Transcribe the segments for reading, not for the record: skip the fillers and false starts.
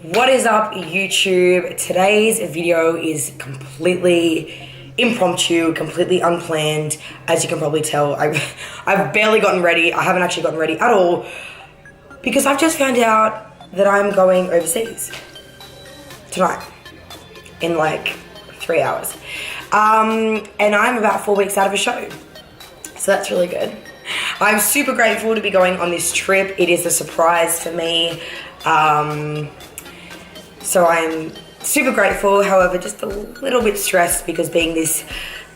What is up, YouTube? Today's video is completely impromptu, completely unplanned. As you can probably tell, I've barely gotten ready. I haven't actually gotten ready at all because I've just found out that I'm going overseas tonight in like 3 hours. And I'm about 4 weeks out of a show. So that's really good. I'm super grateful to be going on this trip. It is a surprise for me. So I'm super grateful, however, just a little bit stressed because being this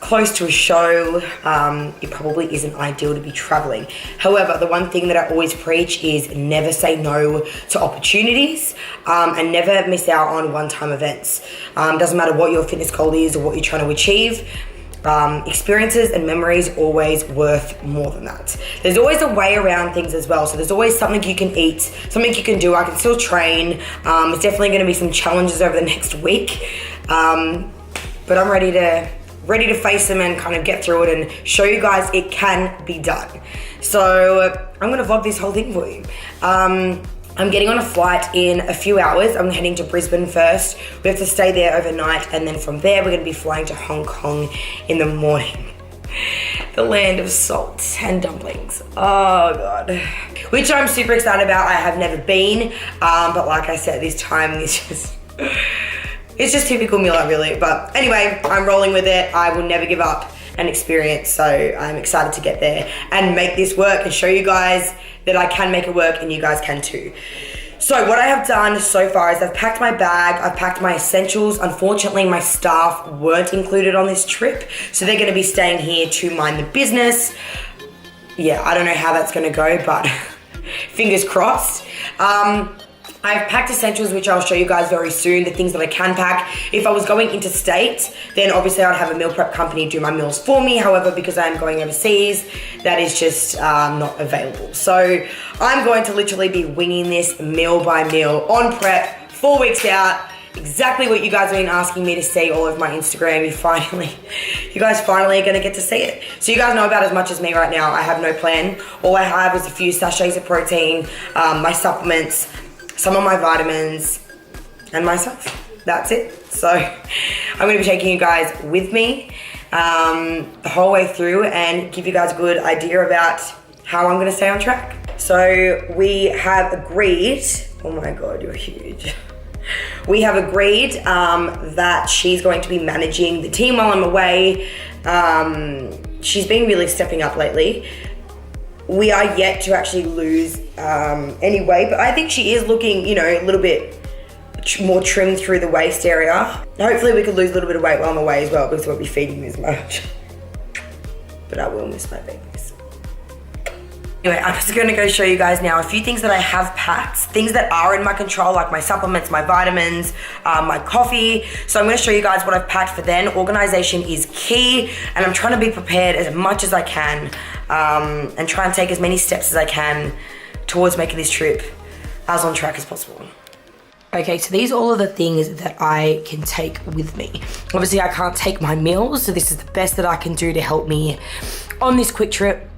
close to a show, it probably isn't ideal to be traveling. However, the one thing that I always preach is never say no to opportunities and never miss out on one-time events. Doesn't matter what your fitness goal is or what you're trying to achieve. Experiences and memories always worth more than that. There's always a way around things as well. So there's always something you can eat, something you can do. I can still train. It's definitely going to be some challenges over the next week. But I'm ready to face them and kind of get through it and show you guys it can be done. So I'm going to vlog this whole thing for you. I'm getting on a flight in a few hours. I'm heading to Brisbane first. We have to stay there overnight, and then from there we're going to be flying to Hong Kong in the morning. The land of salt and dumplings. Oh God. Which I'm super excited about. I have never been, but like I said, this time it's just typical Mila, really. But anyway, I'm rolling with it. I will never give up an experience, so I'm excited to get there and make this work and show you guys that I can make it work and you guys can too. So what I have done so far is I've packed my bag, I've packed my essentials. Unfortunately, my staff weren't included on this trip, so they're gonna be staying here to mind the business. Yeah, I don't know how that's gonna go, but fingers crossed. I've packed essentials, which I'll show you guys very soon, the things that I can pack. If I was going interstate, then obviously I'd have a meal prep company do my meals for me. However, because I'm going overseas, that is just not available. So I'm going to literally be winging this meal by meal on prep, 4 weeks out. Exactly what you guys have been asking me to see all over my Instagram. You guys finally are gonna get to see it. So you guys know about as much as me right now. I have no plan. All I have is a few sachets of protein, my supplements, some of my vitamins, and myself. That's it. So I'm gonna be taking you guys with me the whole way through and give you guys a good idea about how I'm gonna stay on track. So we have agreed, oh my God, you're huge. We have agreed that she's going to be managing the team while I'm away. She's been really stepping up lately. We are yet to actually lose any weight, but I think she is looking, a little bit more trimmed through the waist area. Hopefully we could lose a little bit of weight while I'm away as well because I won't be feeding me as much. But I will miss my babies. Anyway, I'm just gonna go show you guys now a few things that I have packed, things that are in my control, like my supplements, my vitamins, my coffee. So I'm gonna show you guys what I've packed for then. Organization is key, and I'm trying to be prepared as much as I can and try and take as many steps as I can towards making this trip as on track as possible. Okay, so these are all of the things that I can take with me. Obviously, I can't take my meals, so this is the best that I can do to help me on this quick trip.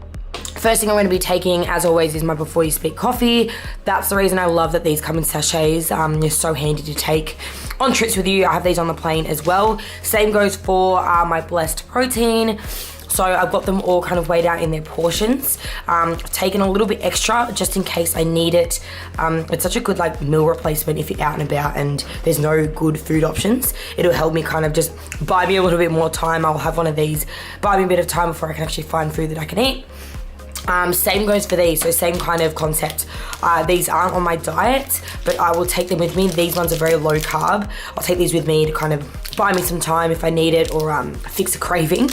First thing I'm going to be taking, as always, is my Before You Speak coffee. That's the reason I love that these come in sachets. They're so handy to take on trips with you. I have these on the plane as well. Same goes for my Blessed protein. So I've got them all kind of weighed out in their portions. I've taken a little bit extra just in case I need it. It's such a good meal replacement if you're out and about and there's no good food options. It'll help me kind of just buy me a little bit more time. I'll have one of these, buy me a bit of time before I can actually find food that I can eat. Same goes for these, so same kind of concept. These aren't on my diet, but I will take them with me. These ones are very low carb. I'll take these with me to kind of buy me some time if I need it or fix a craving.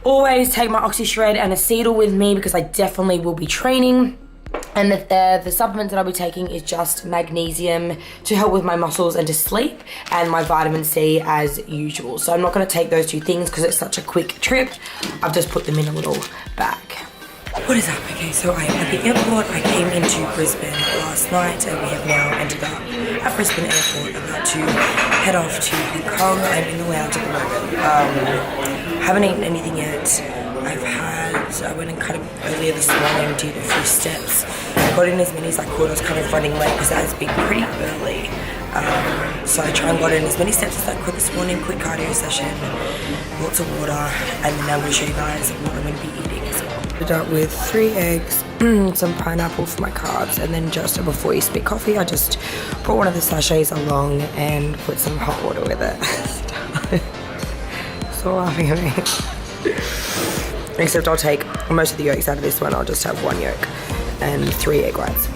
Always take my Oxy Shred and Acetyl with me because I definitely will be training. And the supplement that I'll be taking is just magnesium to help with my muscles and to sleep, and my vitamin C as usual. So I'm not going to take those two things because it's such a quick trip. I've just put them in a little bag. What is up? Okay, so I am at the airport. I came into Brisbane last night and we have now ended up at Brisbane Airport. I'm about to head off to Hong Kong. I'm in the lounge at the moment. Haven't eaten anything yet. I went in kind of earlier this morning, did a few steps. I got in as many as I could. I was kind of running late because it has been pretty early. So I try and got in as many steps as I could this morning, quick cardio session, lots of water, and then I'm going to show you guys what I'm going to be eating as well. Started out with 3 eggs, some pineapple for my carbs, and then just before you speak coffee, I just put one of the sachets along and put some hot water with it. So laughing at me. Except I'll take most of the yolks out of this one. I'll just have 1 yolk and 3 egg whites.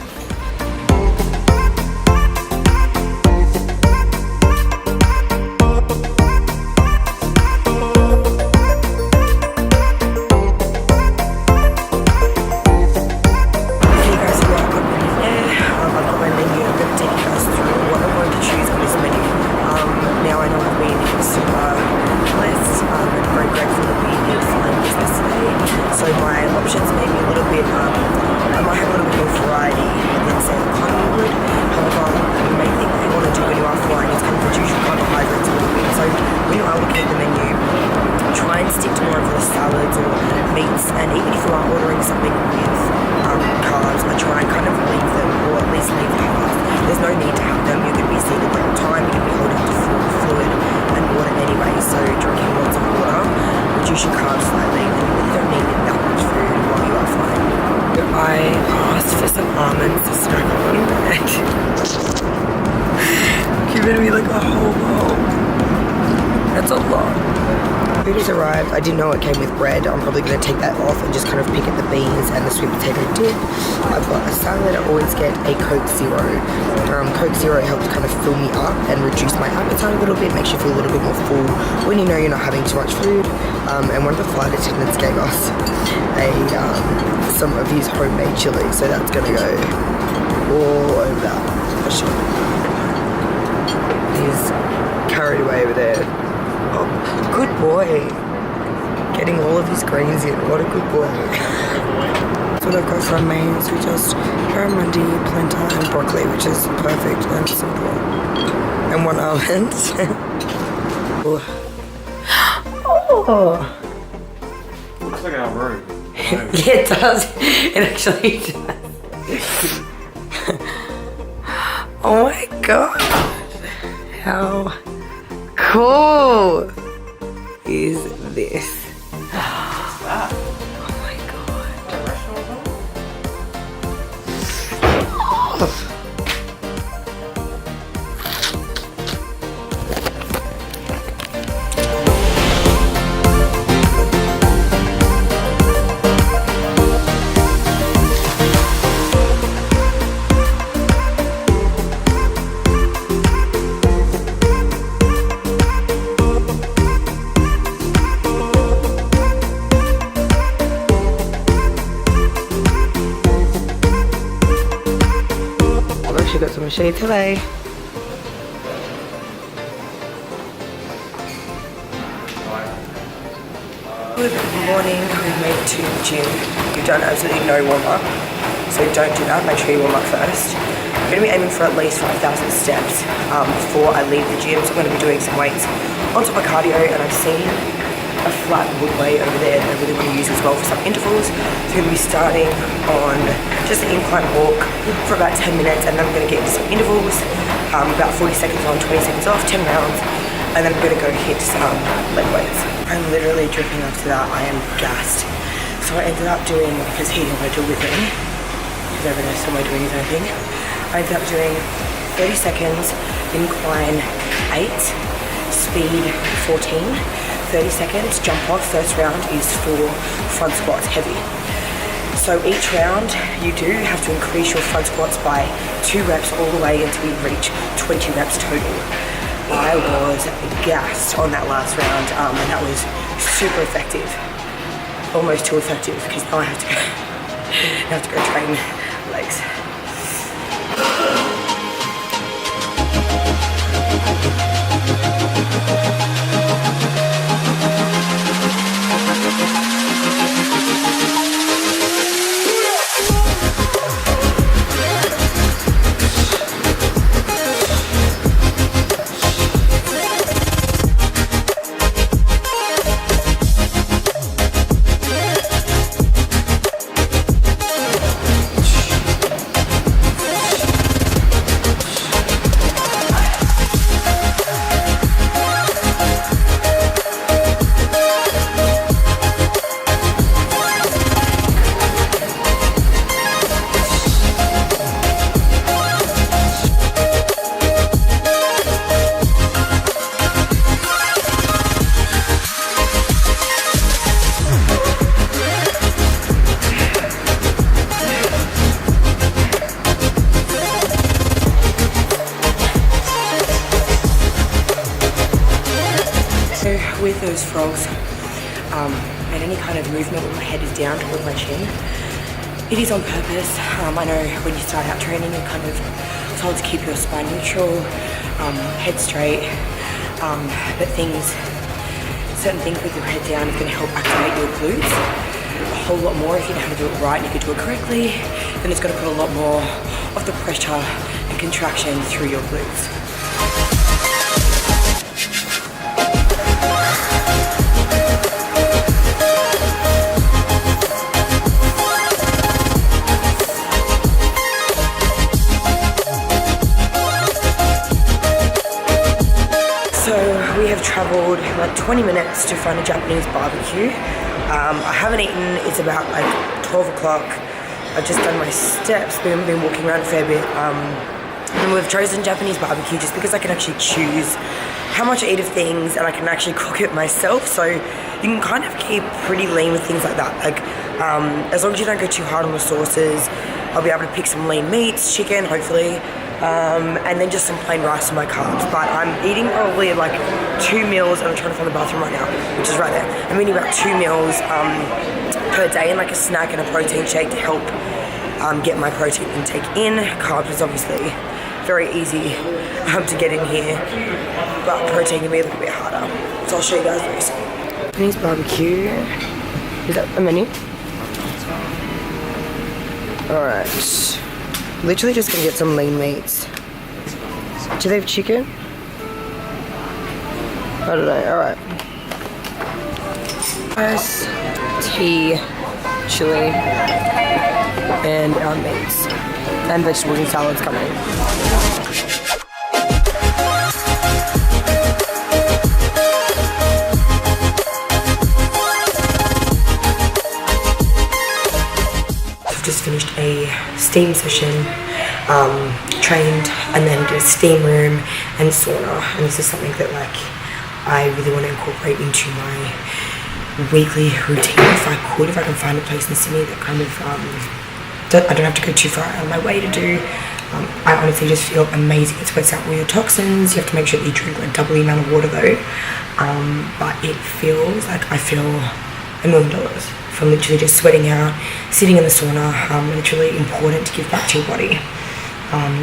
Giving me like a whole bowl. That's a lot. Food has arrived. I didn't know it came with bread. I'm probably going to take that off and just kind of pick at the beans and the sweet potato dip. I've got a salad. I always get a Coke Zero. Coke Zero helps kind of fill me up and reduce my appetite a little bit, makes you feel a little bit more full when you know you're not having too much food. And one of the flight attendants gave us some of his homemade chili, so that's going to go all over that for sure. He's carried away over there. Oh, good boy. Getting all of his greens in. What a good boy. So I've got some mains, we just barramundi, plantain and broccoli, which is perfect and simple. And 1 almond. Oh. Looks like our room. Yeah, it does. It actually does. Oh my god. How cool is this? Oh my god. I'm gonna show you today. Good morning, we've made it to the gym. We've done absolutely no warm up, so don't do that, make sure you warm up first. I'm gonna be aiming for at least 5,000 steps before I leave the gym, so I'm gonna be doing some weights on top of cardio, and I've seen a flat wood weight over there that I really want to use as well for some intervals. So I'm going to be starting on just an incline walk for about 10 minutes, and then I'm going to get into some intervals, about 40 seconds on, 20 seconds off, 10 rounds, and then I'm going to go hit some leg weights. I'm literally dripping after that. I am gassed. So I ended up doing, because he didn't want to do it with me, he's over there somewhere doing his own thing. I ended up doing 30 seconds, incline 8, speed 14, 30 seconds, jump off. First round is for front squats, heavy. So each round you do have to increase your front squats by 2 reps all the way until you reach 20 reps total. I was gassed on that last round, and that was super effective. Almost too effective, because now I have to go train legs. those frogs and any kind of movement when my head is down toward my chin. It is on purpose. I know when you start out training, you're kind of told to keep your spine neutral, head straight, but certain things with your head down is going to help activate your glutes a whole lot more if you know how to do it right and you can do it correctly. Then it's going to put a lot more of the pressure and contraction through your glutes. We have travelled like 20 minutes to find a Japanese barbecue. I haven't eaten, it's about like 12 o'clock. I've just done my steps, been walking around a fair bit. And we've chosen Japanese barbecue just because I can actually choose how much I eat of things and I can actually cook it myself. So you can kind of keep pretty lean with things like that. Like as long as you don't go too hard on the sauces, I'll be able to pick some lean meats, chicken, hopefully. And then just some plain rice for my carbs. But I'm eating probably like 2 meals, and I'm trying to find the bathroom right now, which is right there. I'm eating about 2 meals per day, and like a snack and a protein shake to help get my protein intake in. Carbs is obviously very easy to get in here, but protein can be a little bit harder. So I'll show you guys very soon. Japanese barbecue. Is that a menu? Alright. Literally just gonna get some lean meats. Do they have chicken? I don't know, alright. Rice, tea, chili, and our meats. And vegetables and salads coming. Just finished a steam session, trained, and then did a steam room and sauna. And this is something that like I really want to incorporate into my weekly routine if I can find a place in Sydney that kind of I don't have to go too far out of my way to do. I honestly just feel amazing. It sweats out all your toxins. You have to make sure that you drink like double the amount of water though. But it feels like I feel $1 million from literally just sweating out, sitting in the sauna. It's really important to give back to your body,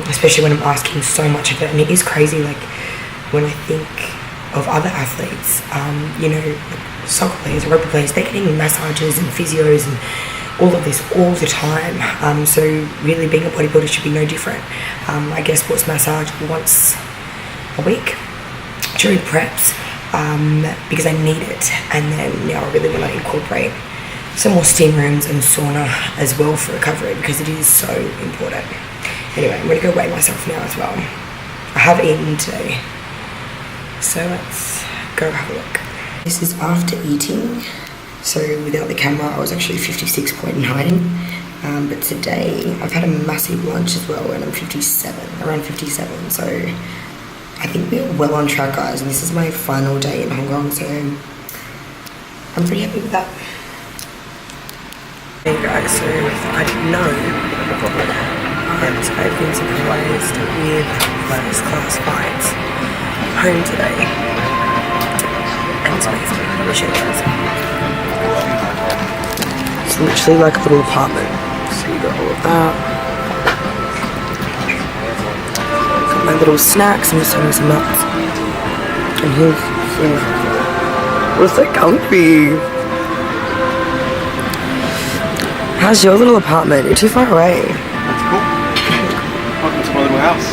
especially when I'm asking so much of it. And it is crazy, like when I think of other athletes, you know, like soccer players, rugby players, they're getting massages and physios and all of this all the time. So really being a bodybuilder should be no different. I get sports massage once a week during preps because I need it. And then now I really want to incorporate some more steam rooms and sauna as well for recovery because it is so important. Anyway, I'm going to go weigh myself now as well. I have eaten today, so let's go have a look. This is after eating, so without the camera I was actually 56.9, but today I've had a massive lunch as well and I'm 57, around 57, so I think we're well on track, guys, and this is my final day in Hong Kong, so I'm pretty happy with that. Hey guys, so I didn't know, but I've been surprised with first class flights home today, and it's amazing. Let me show you guys. It's literally like a little apartment, so you got all of that. Got my little snacks, I'm just having some nuts, and here's so comfy. How's your little apartment? You're too far away. That's cool. Welcome to my little house.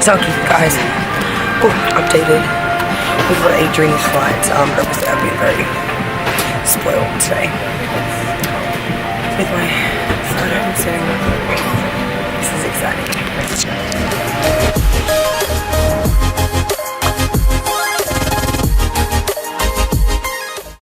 So I'll keep you guys updated with what I ate during this flight. Obviously I've been very spoiled today with my photo, so this is exciting.